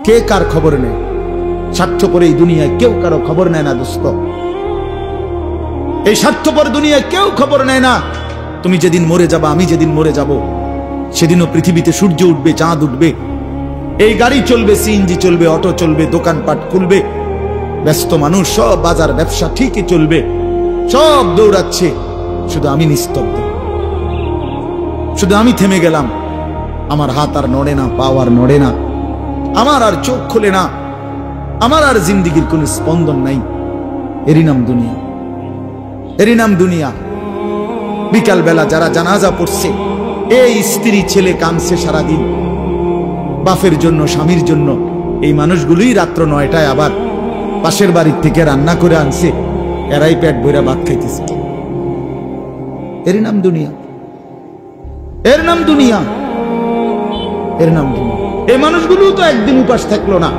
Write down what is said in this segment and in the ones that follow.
কে কার খবর নেয়? স্বার্থপর এই দুনিয়ায় কেউ কারো খবর নেয় না দোস্ত। এই স্বার্থপর দুনিয়ায় কেউ খবর নেয় না। তুমি যেদিন মরে যাবা, আমি যেদিন মরে যাব, সেদিনও পৃথিবীতে সূর্য উঠবে, চাঁদ উঠবে, এই গাড়ি চলবে, সিএনজি চলবে, অটো চলবে, দোকানপাট খুলবে, ব্যস্ত মানুষ সব বাজার ব্যবসা ঠিকই চলবে, সব দৌড়াচ্ছে, শুধু আমি নিস্তব্ধ, শুধু আমি থেমে গেলাম। আমার হাত আর নড়ে না, পা আর নড়ে না, আমার আর চোখ খোলে না, আমার আর জিন্দিগির কোন স্পন্দন নাই। এরই নাম দুনিয়া, এরই নাম দুনিয়া। বিকাল বেলা যারা জানাজা পড়ছে, এই স্ত্রী ছেলে কাঁদছে সারাদিন বাপের জন্য, স্বামীর জন্য, এই মানুষগুলোই রাত্র 9টায় আবার পাশের বাড়ির থেকে রান্না করে আনছে, এরাই পেট ভরে ভাত খাইতেছে। এরই নাম দুনিয়া, এর নাম দুনিয়া, এর নাম দুনিয়া। এই মানুষগুলো তো একদিন উপাস থাকলো না,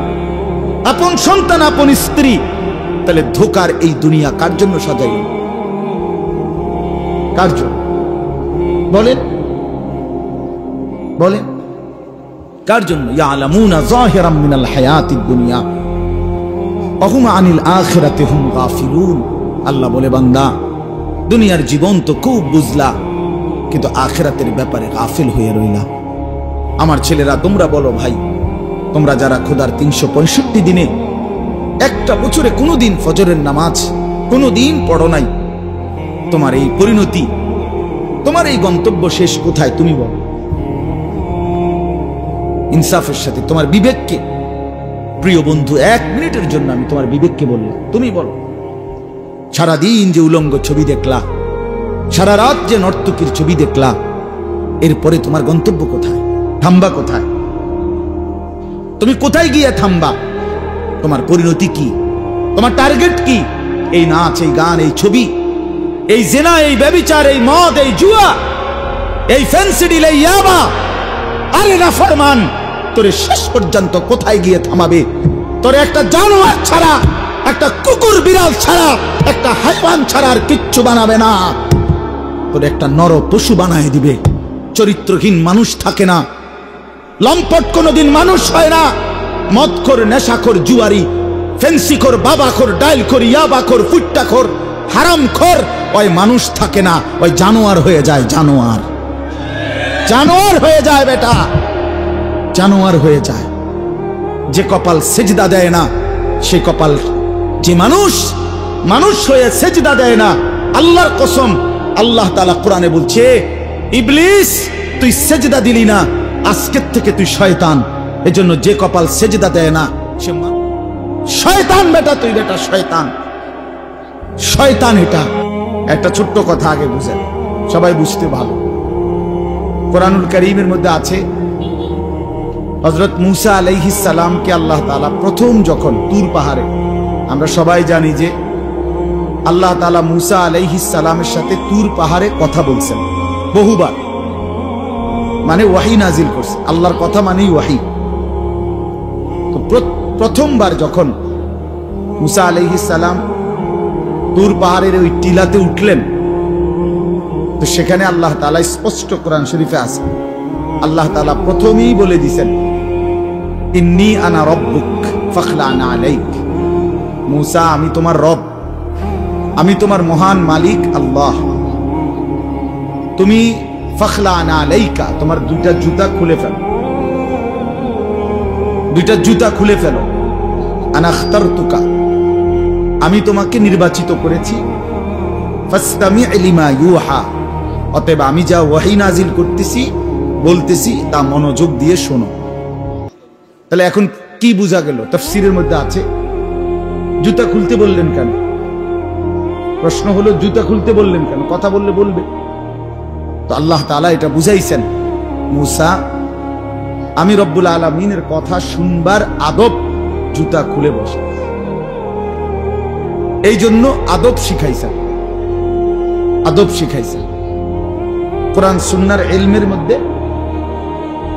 আপন সন্তান, আপন স্ত্রী। তাহলে ধোকার এই দুনিয়া কার জন্য সাজাইল? কার জন্য বলেন, বলেন কার জন্য? ইয়ালামুনা যাহিরাম মিনাল হায়াতিদ দুনিয়া ওয়া হুম আনিল আখিরাতি হুম গাফিলুন। আল্লাহ বলে, বান্দা দুনিয়ার জীবন তো খুব বুঝলা, কিন্তু আখিরাতের ব্যাপারে গাফিল হয়ে রইলা। আমার ছেলেরা, তোমরা বলো ভাই, তোমরা যারা খোদার 365 দিনে একটা বছরে কোনোদিন ফজরের নামাজ কোনোদিন পড়ো নাই, তোমার এই পরিণতি, তোমার এই গন্তব্য শেষ কোথায় তুমি বলো? ইনসাফের সাথে তোমার বিবেককে, প্রিয় বন্ধু, 1 মিনিটের জন্য আমি তোমার বিবেককে বললাম, তুমি বলো, সারাদিন যে উলঙ্গ ছবি দেখলা, সারা রাত যে নর্তকীর ছবি দেখলা, এরপরে তোমার গন্তব্য কোথায়? থামবা কোথায়? তুমি কোথায় গিয়ে থামবা? তোমার পরিণতি কি? তোমার টার্গেট কি? এই নাচ, এই গান, এই ছবি, এই জেনা, এই ব্যভিচার, এই মদ, এই জুয়া, এই ফেন্সিডিল, এই ইয়াবা, আরে নাফরমান, তোরে শেষ পর্যন্ত কোথায় গিয়ে থামাবে? তোরে একটা জানোয়ার ছাড়া, একটা কুকুর বিড়াল ছাড়া, একটা হাইওয়ান ছাড়া আর কিচ্ছু বানাবে না। তোরে একটা নর পশু বানায় দিবে। চরিত্রহীন মানুষ থাকে না, লম্পট কোনদিন মানুষ হয় না। মদখোর, নেশাখোর, জুয়ারি, ফেন্সিখোর, বাবাখোর, ডাইলখোর, ইয়াবাখোর, ফুট্টাখোর, হারামখোর, ওই মানুষ থাকে না, ওই জানোয়ার হয়ে যায়। জানোয়ার, জানোয়ার হয়ে যায় বেটা, জানোয়ার হয়ে যায়। যে কপাল সেজদা দেয় না, সে কপাল, যে মানুষ মানুষ হয়ে সেজদা দেয় না, আল্লাহর কসম, আল্লাহ তাআলা কোরআনে বলছে, ইবলিস তুই সেজদা দিলি না, আজকের থেকে তুই শয়তান। এজন্য যে কপাল সেজদা দেয় না সে শয়তান বেটা, তুই বেটা শয়তান, শয়তান। এটা একটা ছোট্ট কথা আগে বুঝেন, সবাই বুঝতে ভালো। কোরআনুল কারীমের মধ্যে আছে, হযরত মূসা আলাইহিস সালামকে আল্লাহ তাআলা প্রথম যখন তুর পাহাড়ে, আমরা সবাই জানি যে আল্লাহ তাআলা মূসা আলাইহিস সালামের সাথে তুর পাহাড়ে কথা বলছেন বহুবার, মানে ওয়াহি নাজিল করছে। আল্লাহর কথা মানেই ওয়াহি। তো প্রথমবার যখন মূসা আলাইহিস সালাম তুর পাহাড়ের ওই টিলাতে উঠলেন, তো সেখানে আল্লাহ তাআলা স্পষ্ট কোরআন শরীফে আছে, আল্লাহ তাআলা প্রথমেই বলে দিয়েছেন, ইন্নী আনা রব্বুক ফাখলা'না আলাইক। মূসা, আমি তোমার রব, আমি তোমার মহান মালিক আল্লাহ। তুমি ফাখলা'না আলাইকা, তোমার দুইটা জুতা খুলে ফেলো, দুইটা জুতা খুলে ফেলো। আনা আখতারতুকা, আমি তোমাকে নির্বাচিত করেছি। ফাসতামি' লিমা ইউহা, অতএব আমি যা ওয়াহি নাজিল করতেছি, বলতেছি, তা মনোযোগ দিয়ে শোনো। তাহলে এখন কি বোঝা গেল? তাফসীরের মধ্যে আছে, জুতা খুলতে বললেন কেন? প্রশ্ন হলো, জুতা খুলতে বললেন কেন? কথা বললে বলবে। তো আল্লাহ তাআলা এটা বুঝাইছেন, মূসা, আমি রব্বুল আলামিনের কথা শুনবার আদব জুতা খুলে বসে, এই জন্য আদব শিখাইছেন, আদব শিখাইছেন। কোরআন সুন্নাহর ইলমের মধ্যে,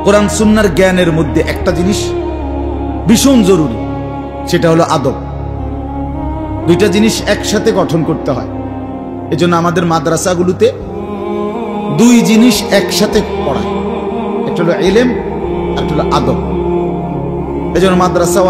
কোরআন সুন্নাহর জ্ঞানের মধ্যে একটা জিনিস ভীষণ জরুরি, সেটা হলো আদব। দুইটা জিনিস একসাথে গঠন করতে হয়। এজন্য আমাদের মাদ্রাসাগুলোতে দুই জিনিস একসাথে পড়ায়, একটা হলো ইলম, একটা হলো আদব। এজন্য মাদ্রাসা